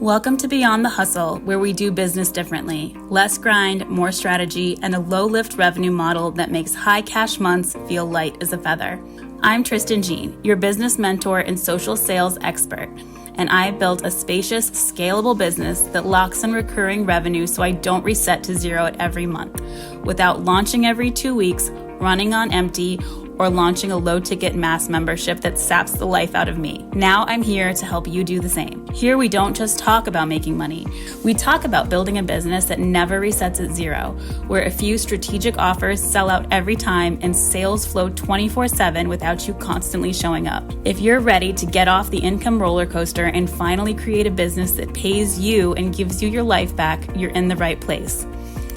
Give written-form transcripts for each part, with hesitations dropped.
Welcome to Beyond the Hustle, where we do business differently. Less grind, more strategy, and a low-lift revenue model that makes high cash months feel light as a feather. I'm Tristan Jean, your business mentor and social sales expert, and I have built a spacious, scalable business that locks in recurring revenue so I don't reset to zero at every month, without launching every 2 weeks, running on empty, or launching a low-ticket mass membership that saps the life out of me. Now I'm here to help you do the same. Here we don't just talk about making money. We talk about building a business that never resets at zero, where a few strategic offers sell out every time and sales flow 24/7 without you constantly showing up. If you're ready to get off the income roller coaster and finally create a business that pays you and gives you your life back, you're in the right place.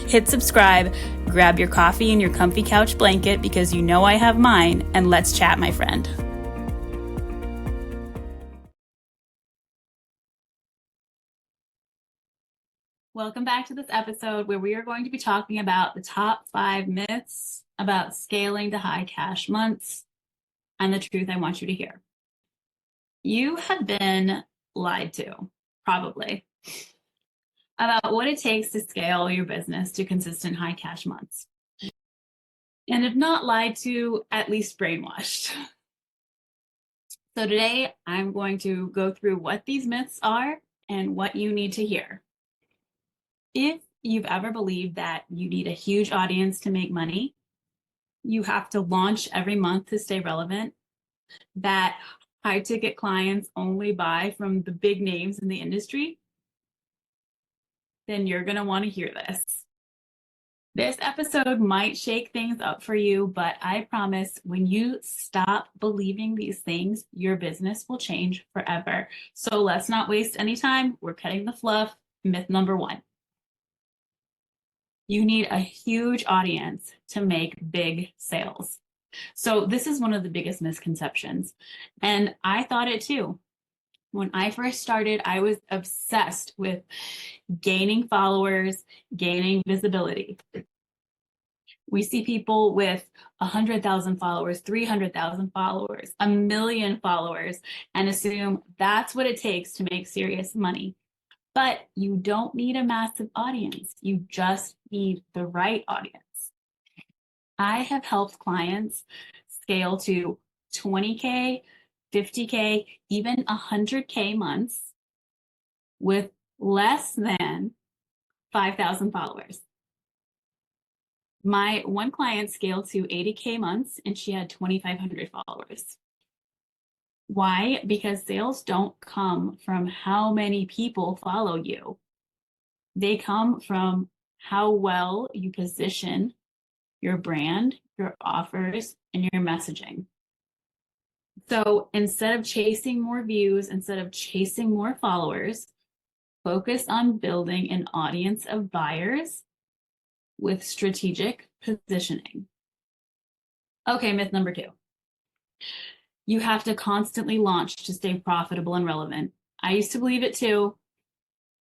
Hit subscribe, grab your coffee and your comfy couch blanket because you know I have mine, and let's chat, my friend. Welcome back to this episode where we are going to be talking about the top 5 myths about scaling to high cash months and the truth I want you to hear. You have been lied to, probably, about what it takes to scale your business to consistent high cash months. And if not lied to, at least brainwashed. So today I'm going to go through what these myths are and what you need to hear. If you've ever believed that you need a huge audience to make money, you have to launch every month to stay relevant, that high ticket clients only buy from the big names in the industry, then you're going to want to hear this. This episode might shake things up for you, but I promise when you stop believing these things, your business will change forever. So let's not waste any time. We're cutting the fluff. Myth number 1. You need a huge audience to make big sales. So this is one of the biggest misconceptions. And I thought it too. When I first started, I was obsessed with gaining followers, gaining visibility. We see people with 100,000 followers, 300,000 followers, 1 million followers, and assume that's what it takes to make serious money. But you don't need a massive audience. You just need the right audience. I have helped clients scale to 20K, 50K, even 100K months with less than 5,000 followers. My one client scaled to 80K months and she had 2,500 followers. Why? Because sales don't come from how many people follow you. They come from how well you position your brand, your offers, and your messaging. So instead of chasing more views, instead of chasing more followers, focus on building an audience of buyers with strategic positioning. Okay, myth number 2. You have to constantly launch to stay profitable and relevant. I used to believe it too.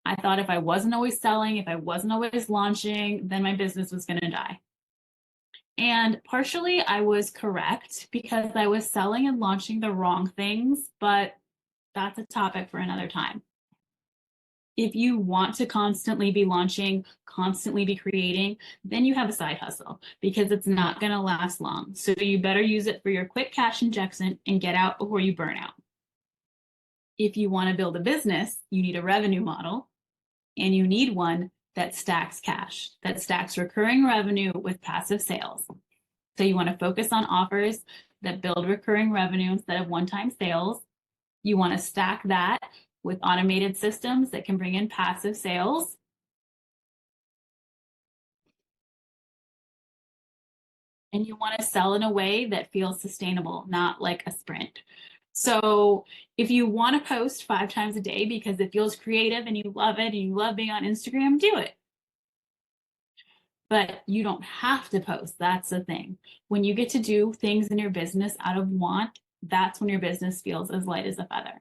I thought if I wasn't always selling, if I wasn't always launching, then my business was going to die. And partially I was correct because I was selling and launching the wrong things, but that's a topic for another time. If you want to constantly be launching, constantly be creating, then you have a side hustle because it's not going to last long. So you better use it for your quick cash injection and get out before you burn out. If you want to build a business, you need a revenue model, and you need one that stacks cash, that stacks recurring revenue with passive sales. So you want to focus on offers that build recurring revenue instead of one-time sales. You want to stack that with automated systems that can bring in passive sales. And you want to sell in a way that feels sustainable, not like a sprint. So if you want to post 5 times a day because it feels creative and you love it and you love being on Instagram, do it. But you don't have to post. That's the thing. When you get to do things in your business out of want, that's when your business feels as light as a feather.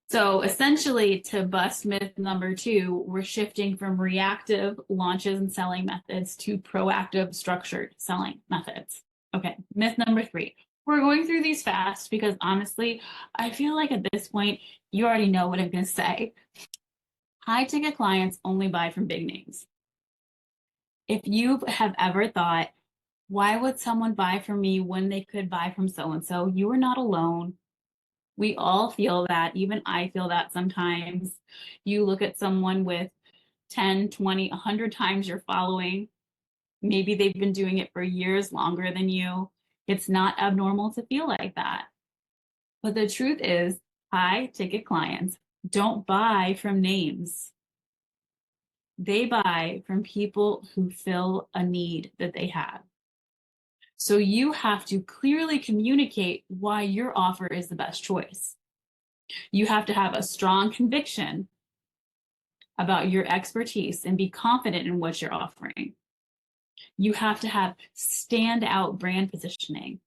So essentially, to bust myth number 2, we're shifting from reactive launches and selling methods to proactive structured selling methods. Okay, myth number 3, We're going through these fast because honestly, I feel like at this point, you already know what I'm going to say. High ticket clients only buy from big names. If you have ever thought, why would someone buy from me when they could buy from so and so? You are not alone. We all feel that. Even I feel that sometimes. You look at someone with 10, 20, 100 times your following. Maybe they've been doing it for years longer than you. It's not abnormal to feel like that. But the truth is, high ticket clients don't buy from names. They buy from people who fill a need that they have. So you have to clearly communicate why your offer is the best choice. You have to have a strong conviction about your expertise and be confident in what you're offering. You have to have standout brand positioning.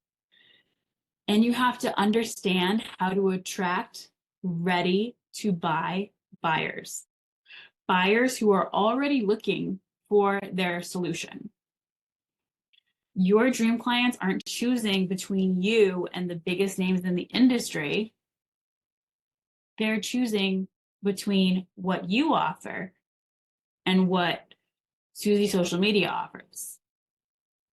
And you have to understand how to attract ready to buy buyers. Buyers who are already looking for their solution. Your dream clients aren't choosing between you and the biggest names in the industry. They're choosing between what you offer and what Susie Social Media offers.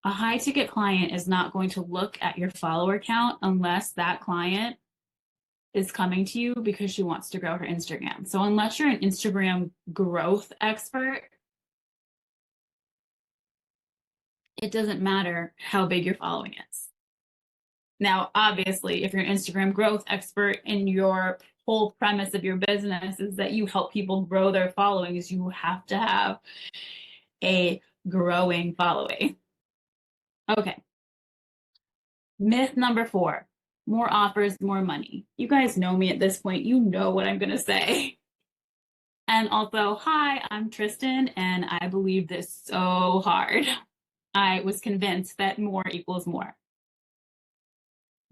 A high ticket client is not going to look at your follower count unless that client is coming to you because she wants to grow her Instagram. So unless you're an Instagram growth expert, it doesn't matter how big your following is. Now, obviously, if you're an Instagram growth expert and your whole premise of your business is that you help people grow their followings, you have to have a growing following. Okay. Myth number 4, more offers, more money. You guys know me at this point. You know what I'm going to say. And also, hi, I'm Tristan, and I believe this so hard. I was convinced that more equals more.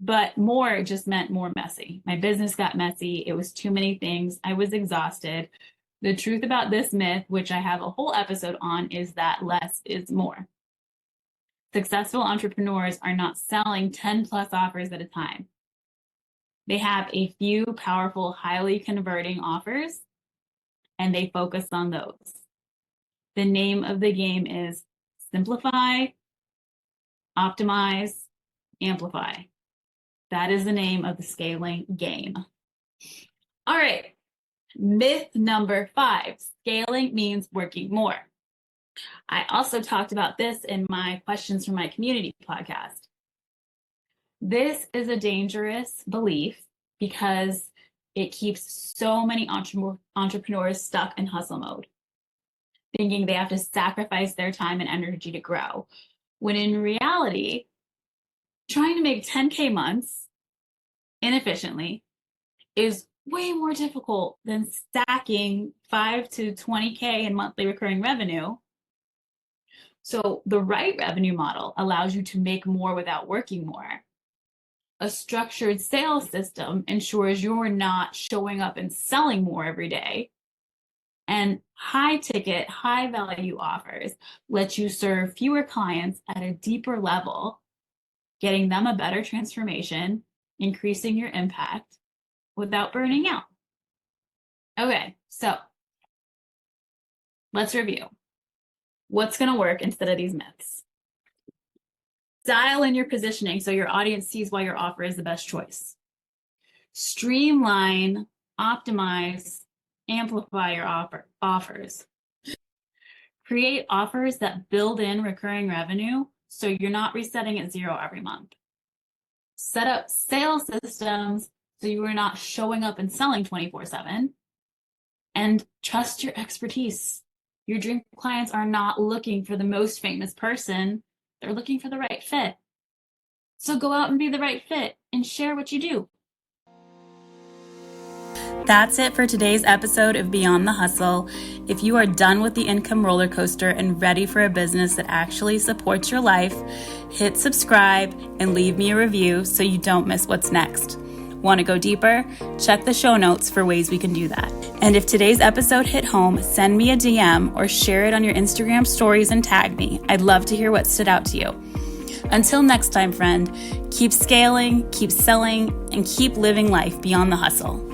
But more just meant more messy. My business got messy. It was too many things. I was exhausted. The truth about this myth, which I have a whole episode on, is that less is more. Successful entrepreneurs are not selling 10 plus offers at a time. They have a few powerful, highly converting offers, and they focus on those. The name of the game is simplify, optimize, amplify. That is the name of the scaling game. All right. Myth number 5, scaling means working more. I also talked about this in my Questions from My Community podcast. This is a dangerous belief because it keeps so many entrepreneurs stuck in hustle mode, thinking they have to sacrifice their time and energy to grow. When in reality, trying to make 10K months inefficiently is way more difficult than stacking 5 to 20K in monthly recurring revenue. So the right revenue model allows you to make more without working more. A structured sales system ensures you're not showing up and selling more every day. And high ticket, high value offers let you serve fewer clients at a deeper level, getting them a better transformation, increasing your impact without burning out. Okay, so let's review. What's going to work instead of these myths? Dial in your positioning so your audience sees why your offer is the best choice. Streamline, optimize, amplify your offers. Create offers that build in recurring revenue so you're not resetting at 0 every month. Set up sales systems so you are not showing up and selling 24/7. And trust your expertise. Your dream clients are not looking for the most famous person. They're looking for the right fit. So go out and be the right fit and share what you do. That's it for today's episode of Beyond the Hustle. If you are done with the income roller coaster and ready for a business that actually supports your life, hit subscribe and leave me a review so you don't miss what's next. Want to go deeper? Check the show notes for ways we can do that. And if today's episode hit home, send me a DM or share it on your Instagram stories and tag me. I'd love to hear what stood out to you. Until next time, friend, keep scaling, keep selling, and keep living life beyond the hustle.